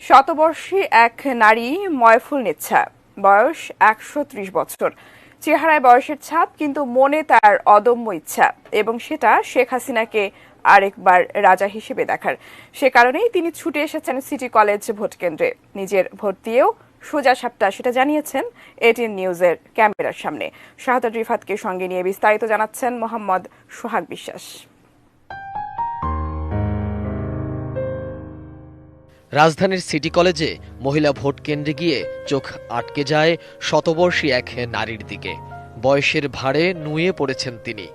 শতবর্ষী এক নারী ময়ফুল নেচ্ছা, বয়স ১৩০ বছর। চেহারায় বয়সের ছাপ, কিন্তু মনে তার অদম্য ইচ্ছা, এবং সেটা শেখ হাসিনাকে আরেকবার রাজা হিসেবে দেখার। সে কারণেই তিনি ছুটে এসেছেন সিটি কলেজ ভোট কেন্দ্রে। নিজের ভোট দিয়েও সোজা সাপটা, সেটা জানিয়েছেন এটিএন নিউজের ক্যামেরার সামনে। শাহাদাত রিফাতকে সঙ্গে নিয়ে বিস্তারিত জানাচ্ছেন মোহাম্মদ সোহাগ বিশ্বাস। রাজধানীর সিটি কলেজে মহিলা ভোট কেন্দ্রে গিয়ে চোখ আটকে যায় শতবর্ষী এক নারীর দিকে। বয়সের ভারে নুয়ে পড়েছেন তিনি,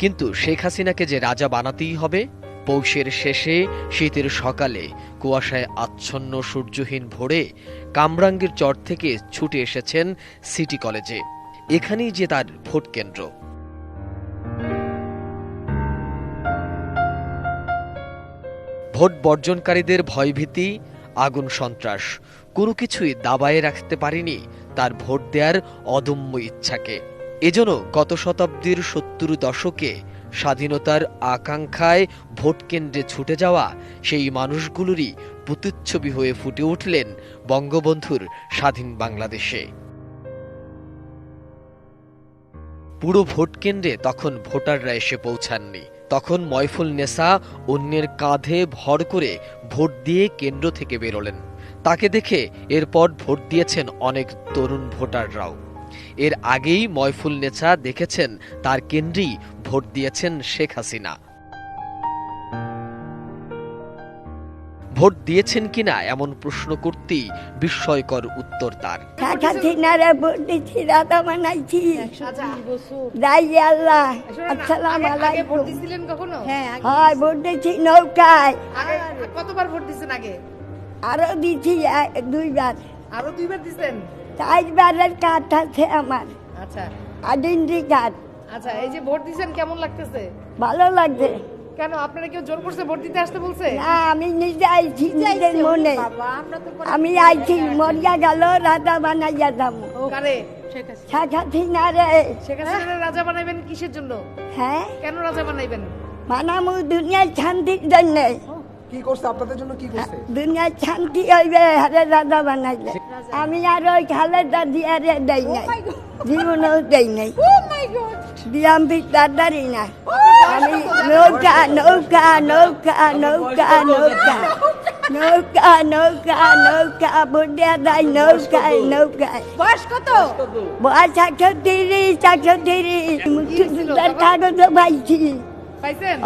কিন্তু শেখ হাসিনাকে যে রাজা বানাতেই হবে। পৌষের শেষে শীতের সকালে কুয়াশায় আচ্ছন্ন সূর্যহীন ভোরে কামরাঙ্গীর চর থেকে ছুটে এসেছেন সিটি কলেজে। এখানেই যে তার ভোট কেন্দ্র। ভোট বর্জনকারীদের ভয়ভীতি, আগুন সন্ত্রাস, কোনো কিছুই দাবায়ে রাখতে পারেনি তার ভোট দেওয়ার অদম্য ইচ্ছাকে। এজন্য গত শতাব্দীর ৭০ দশকে স্বাধীনতার আকাঙ্ক্ষায় ভোট কেন্দ্রে ছুটে যাওয়া সেই মানুষগুলোরই প্রতিচ্ছবি হয়ে ফুটে উঠলেন বঙ্গবন্ধুর স্বাধীন বাংলাদেশে। পুরো ভোট কেন্দ্রে তখন ভোটাররা এসে পৌঁছাননি। তখন ময়ফুল নেসা অন্যের কাঁধে ভর করে ভোট দিয়ে কেন্দ্র থেকে বেরোলেন। তাকে দেখে এরপর ভোট দিয়েছেন অনেক তরুণ ভোটাররাও। এর আগেই ময়ফুল নেসা দেখেছেন তার কেন্দ্রেই ভোট দিয়েছেন শেখ হাসিনা। ভোট দিয়েছেন কিনা এমন প্রশ্ন করতেই বিস্ময়কর উত্তর তার। কতবার ভোট দিয়েছেন আগে? আরো দিচ্ছি, দুইবার। আরো দুইবার দিচ্ছেন? 4 বারের কার্ড আছে আমার। আচ্ছা, আইডেন্টি কার্ড। আচ্ছা, এই যে ভোট দিচ্ছেন কেমন লাগতেছে? ভালো লাগছে। কেন, আপনারা কেউ জোর করছে ভোট দিতে আসতে বলছে? না, আমি নিজে আইছি, নিজের মনে। আমি আইছি, মরিয়া গেল, রাজা বানাইয়া যাবো। কারে? শেখ হাসিনা রে। শেখ হাসিনা রাজা বানাইবেন কিসের জন্য? হ্যাঁ, কেন রাজা বানাইবেন? বানামু দুনিয়ার শান্তির জন্য। কি করছে আপনাদের জন্য? কি করছে? দুনিয়ার শান্তি হইবে, হারে রাজা বানাইলে। আমি আর ওই খালেদা দিয়ারে দেই নাই, জীবনেও দেই নাই। বিএমপি দাদারি না। আমি নৌকা নৌকা নৌকা নৌকা নৌকা নৌকা নৌকা নৌকা বুড়িয়া দাই নৌকায় নৌকায়। বয়স কত? বয়স 130 মুক্তিযোদ্ধার কাগজ পাইছি। পাইছেন?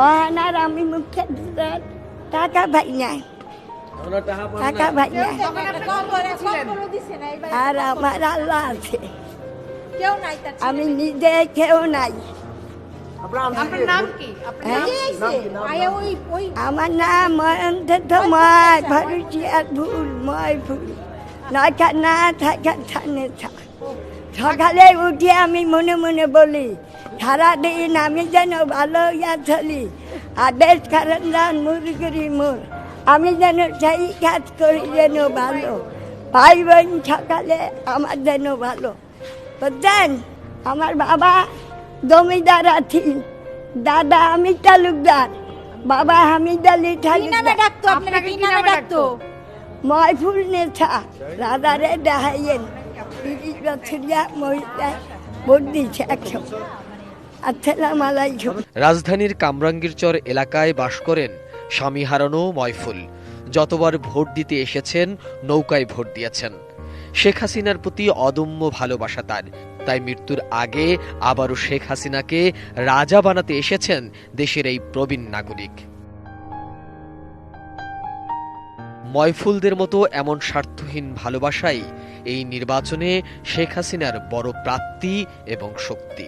আর আমি মুক্তিযোদ্ধার টাকা পাই নাই, টাকা পাই নাই। আর আমার আল্লাহ আছে, আমি নিজে কেউ নাই। আপনার নাম কি? আমার নাম ময় ভরুচিয়ার ভুল, ময় ভুল নয়টা না থাকা থানে থাক। সকালে উঠে আমি মনে মনে বলি, সারাদিন আমি যেন ভালো ইয়া চলি, আদেশ কারণ মুরগিরি মোর, আমি যেন সেই কাজ করি যেন ভালো, ভাই বোন সকালে আমার যেন ভালো। বুঝছেন? আমার বাবা জমিদার আছি, দাদা আমি তালুকদার, বাবা হামিদ আলী তালুকদার। ময়ফুল নেছা রাজারে দেখাইয়েন, 30 বছরিয়া মহিলা ভোট দিচ্ছে 100। আসসালামু আলাইকুম। রাজধানীর কামরাঙ্গীর চর এলাকায় বাস করেন স্বামী হারানো ময়ফুল। যতবার ভোট দিতে এসেছেন নৌকায় ভোট দিয়েছেন। শেখ হাসিনার প্রতি অদম্য ভালোবাসা তার, তাই মৃত্যুর আগে আবারও শেখ হাসিনাকে রাজা বানাতে এসেছেন দেশের এই প্রবীণ নাগরিক। ময়ফুলদের মতো এমন স্বার্থহীন ভালোবাসাই এই নির্বাচনে শেখ হাসিনার বড় প্রাপ্তি এবং শক্তি।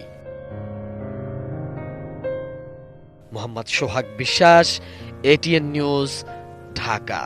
মোহাম্মদ সোহাগ বিশ্বাস, এটিএন নিউজ, ঢাকা।